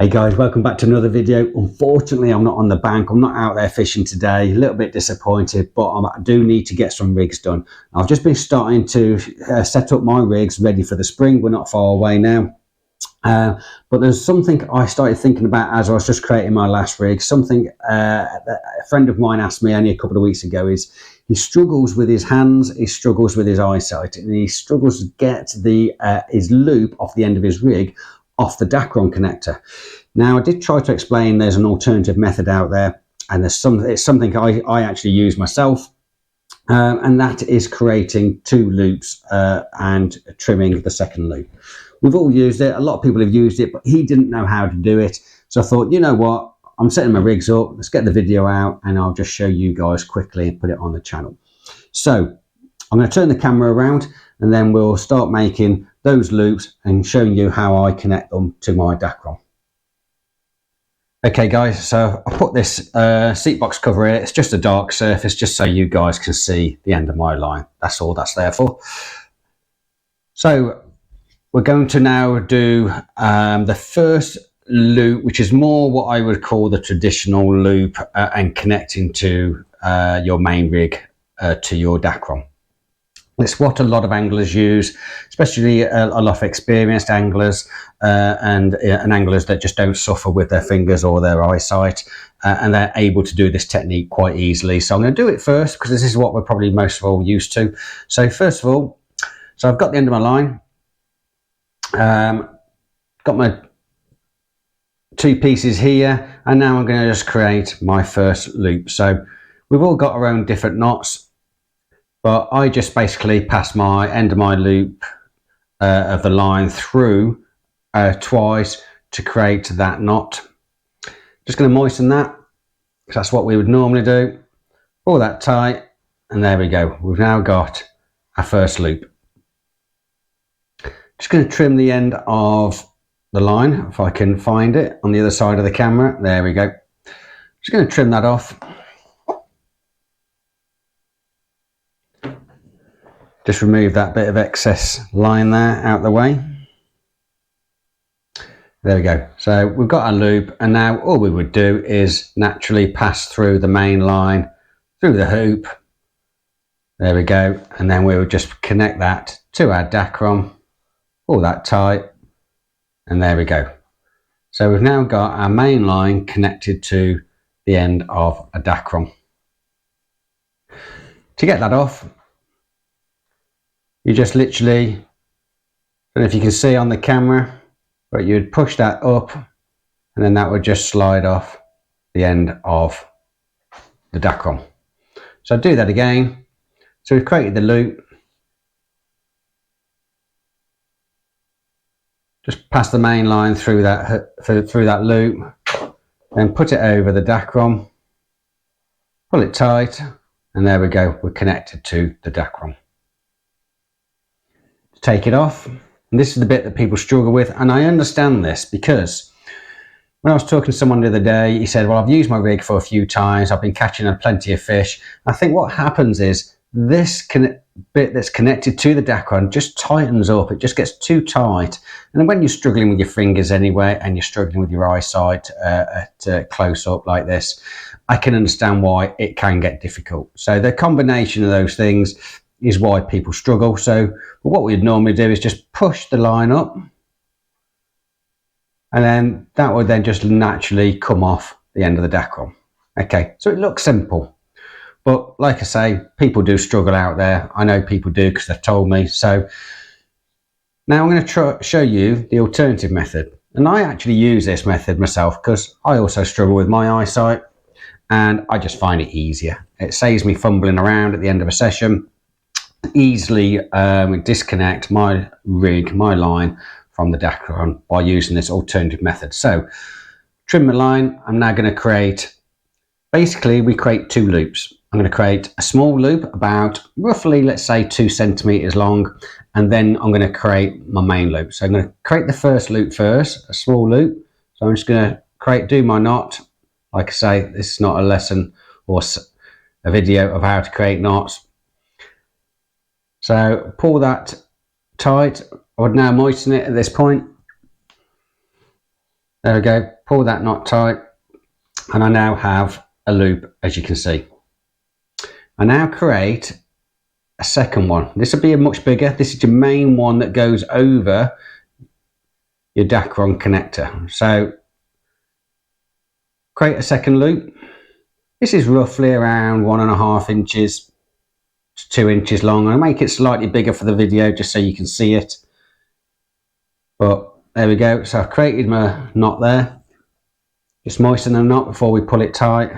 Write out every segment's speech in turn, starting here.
Hey guys, welcome back to another video. Unfortunately, I'm not on the bank. I'm not out there fishing today. A little bit disappointed, but I do need to get some rigs done. I've just been starting to set up my rigs ready for the spring. We're not far away now. But there's something I started thinking about as I was just creating my last rig. Something a friend of mine asked me only a couple of weeks ago is he struggles with his hands, he struggles with his eyesight, and he struggles to get his loop off the end of his rig off the Dacron connector. Now, I did try to explain there's an alternative method out there, and it's something I actually use myself, and that is creating two loops and trimming the second loop. We've all used it. A lot of people have used it, but he didn't know how to do it. So I thought, you know what? I'm setting my rigs up. Let's get the video out, and I'll just show you guys quickly and put it on the channel. So I'm going to turn the camera around, and then we'll start making those loops and showing you how I connect them to my Dacron. Okay guys, so I put this seat box cover here. It's just a dark surface just so you guys can see the end of my line. That's all that's there for. So we're going to now do the first loop, which is more what I would call the traditional loop and connecting to your main rig to your Dacron. It's what a lot of anglers use, especially a lot of experienced anglers and anglers that just don't suffer with their fingers or their eyesight, and they're able to do this technique quite easily. So I'm going to do it first because this is what we're probably most of all used to. So first of all, so I've got the end of my line, got my two pieces here, and now I'm going to just create my first loop. So we've all got our own different knots, but I just basically pass my end of my loop of the line through twice to create that knot. Just going to moisten that, because that's what we would normally do. Pull that tight, and there we go. We've now got our first loop. Just going to trim the end of the line, if I can find it, on the other side of the camera. There we go. Just going to trim that off. Just remove that bit of excess line there out the way. There we go. So we've got our loop, and now all we would do is naturally pass through the main line, through the hoop. There we go. And then we would just connect that to our Dacron, pull that tight, and there we go. So we've now got our main line connected to the end of a Dacron. To get that off, you just literally, I don't know if you can see on the camera, but you'd push that up, and then that would just slide off the end of the Dacron. So I'll do that again. So we've created the loop. Just pass the main line through that loop, then put it over the Dacron, pull it tight, and there we go. We're connected to the Dacron. Take it off, and this is the bit that people struggle with, and I understand this, because when I was talking to someone the other day, he said, well, I've used my rig for a few times, I've been catching plenty of fish. I think what happens is this bit that's connected to the Dacron just tightens up, it just gets too tight, and then when you're struggling with your fingers anyway, and you're struggling with your eyesight at close up like this, I can understand why it can get difficult. So the combination of those things is why people struggle. So what we'd normally do is just push the line up, and then that would then just naturally come off the end of the Dacron. Okay, so it looks simple, but like I say, people do struggle out there. I know people do because they've told me. So now I'm going to show you the alternative method, and I actually use this method myself because I also struggle with my eyesight, and I just find it easier. It saves me fumbling around at the end of a session. Easily disconnect my rig, my line from the Dacron by using this alternative method. So trim the line. I'm now going to create, basically we create two loops. I'm going to create a small loop about roughly, let's say 2 centimeters long, and then I'm going to create my main loop. So I'm going to create the first loop first, a small loop. So I'm just going to do my knot. Like I say, this is not a lesson or a video of how to create knots. So pull that tight. I would now moisten it at this point. There we go, pull that knot tight, and I now have a loop, as you can see. I now create a second one. This will be a much bigger. This is your main one that goes over your Dacron connector. So create a second loop. This is roughly around 1.5 inches to 2 inches long. I'll make it slightly bigger for the video just so you can see it. But there we go. So I've created my knot there. Just moisten the knot before we pull it tight.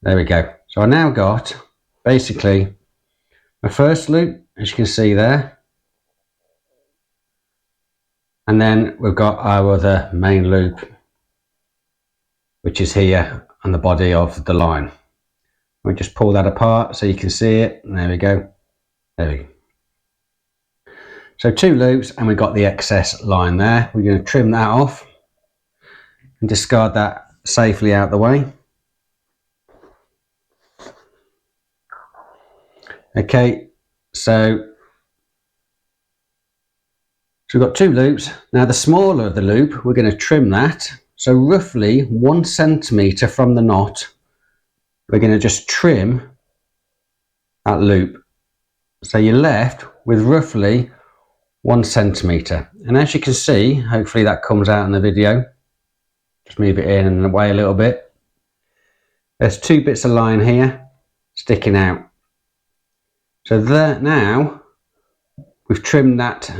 There we go. So I now got basically my first loop, as you can see there. And then we've got our other main loop, which is here on the body of the line. We just pull that apart so you can see it. And there we go. There we go. So 2 loops, and we've got the excess line there. We're going to trim that off and discard that safely out the way. Okay, so we've got 2 loops. Now the smaller of the loop, we're going to trim that. So roughly 1 centimetre from the knot, we're going to just trim that loop. So you're left with roughly 1 centimetre. And as you can see, hopefully that comes out in the video. Just move it in and away a little bit. There's 2 bits of line here sticking out. So there, now we've trimmed that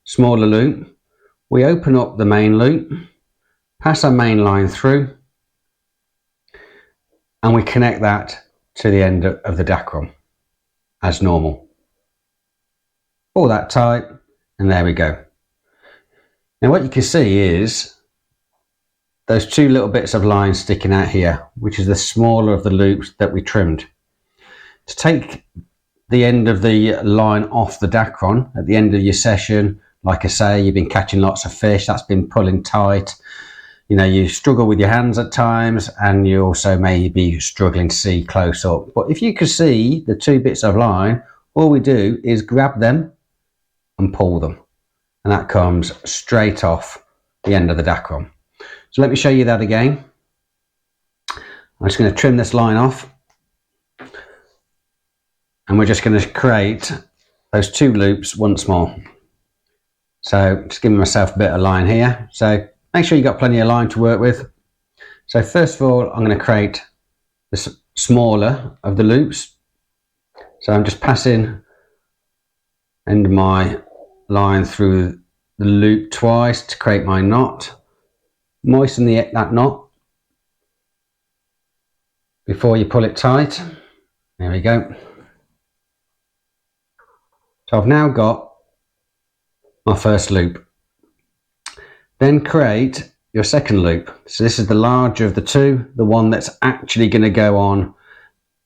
smaller loop. We open up the main loop, pass our main line through, and we connect that to the end of the Dacron as normal. Pull that tight, and there we go. Now what you can see is those 2 little bits of line sticking out here, which is the smaller of the loops that we trimmed. To take the end of the line off the Dacron at the end of your session, like I say, you've been catching lots of fish, that's been pulling tight, you know, you struggle with your hands at times, and you also may be struggling to see close up. But if you can see the 2 bits of line, all we do is grab them and pull them, and that comes straight off the end of the Dacron. So let me show you that again. I'm just going to trim this line off, and we're just going to create those 2 loops once more. So just giving myself a bit of line here. So make sure you've got plenty of line to work with. So first of all, I'm going to create the smaller of the loops. So I'm just passing end of my line through the loop twice to create my knot. Moisten that knot before you pull it tight. There we go. So I've now got my first loop. Then create your second loop. So this is the larger of the 2, the one that's actually going to go on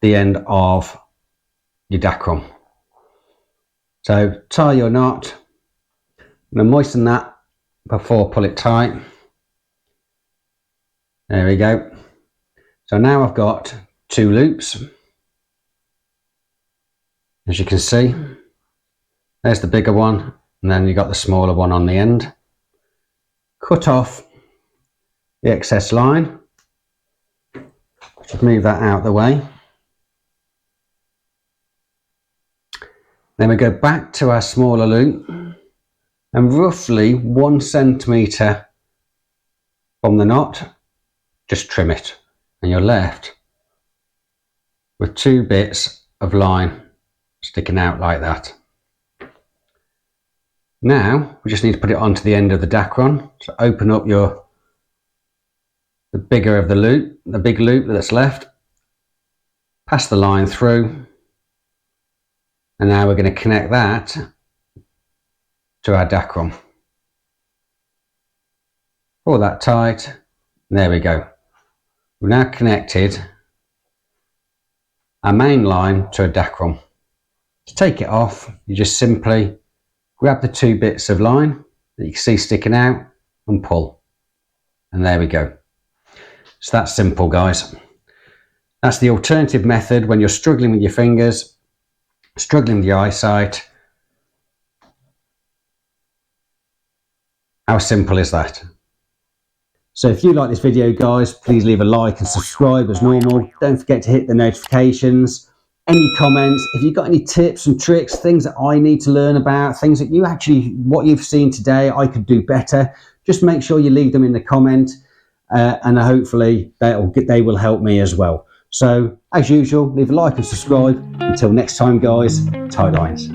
the end of your Dacron. So tie your knot. I'm going to moisten that before pull it tight. There we go. So now I've got 2 loops. As you can see, there's the bigger one, and then you've got the smaller one on the end. Cut off the excess line. Just move that out of the way. Then we go back to our smaller loop, and roughly 1 centimetre from the knot, just trim it, and you're left with 2 bits of line sticking out like that. Now we just need to put it onto the end of the Dacron. So open up the bigger of the loop, the big loop that's left, pass the line through, and now we're going to connect that to our Dacron. Pull that tight, and there we go. We've now connected our main line to a Dacron. To take it off, you just simply grab the 2 bits of line that you can see sticking out and pull, and there we go. So that's simple, guys. That's the alternative method when you're struggling with your fingers, struggling with your eyesight. How simple is that? So if you like this video, guys, please leave a like and subscribe as normal. Don't forget to hit the notifications. Any comments, if you've got any tips and tricks, things that I need to learn about, things that you actually, what you've seen today, I could do better, just make sure you leave them in the comment, and hopefully they will help me as well. So as usual, leave a like and subscribe. Until next time, guys, tight lines.